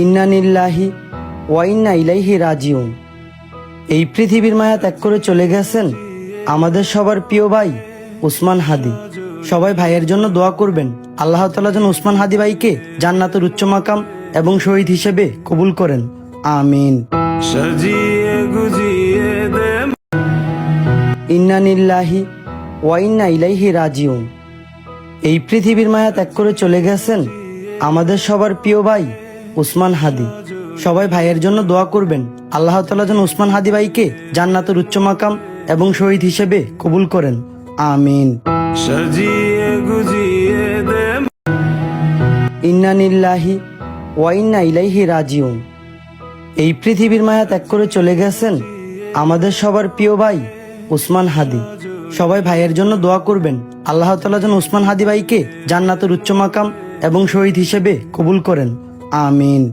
ইন্না লিল্লাহি ওয়া ইন্না ইলাইহি রাজিউন। এই পৃথিবীর মায়া ত্যাগ করে চলে গেছেন আমাদের সবার প্রিয় ভাই উসমান হাদি। সবাই ভাইয়ের জন্য দোয়া করবেন, আল্লাহ তাআলা যেন উসমান হাদি ভাইকে জান্নাতের উচ্চ মাকাম এবং শহীদ হিসেবে কবুল করেন, আমিন। ইন্না লিল্লাহি ওয়া ইন্না ইলাইহি রাজিউন। এই পৃথিবীর মায়া ত্যাগ করে চলে গেছেন আমাদের সবার প্রিয় ভাই উসমান হাদি। সবাই ভাইয়ের জন্য দোয়া করবেন, আল্লাহ তাআলা যেন উসমান হাদি ভাইকে জান্নাতের উচ্চ মাকাম এবং শহীদ হিসেবে কবুল করেন, আমিন। ইন্না লিল্লাহি ওয়া ইন্না ইলাইহি রাজিউন। এই পৃথিবীর মায়া ত্যাগ করে চলে গেছেন আমাদের সবার প্রিয় ভাই উসমান হাদি। সবাই ভাইয়ের জন্য দোয়া করবেন, আল্লাহ তাআলা যেন উসমান হাদি ভাইকে জান্নাতের উচ্চ মাকাম এবং শহীদ হিসেবে কবুল করেন, আমিন।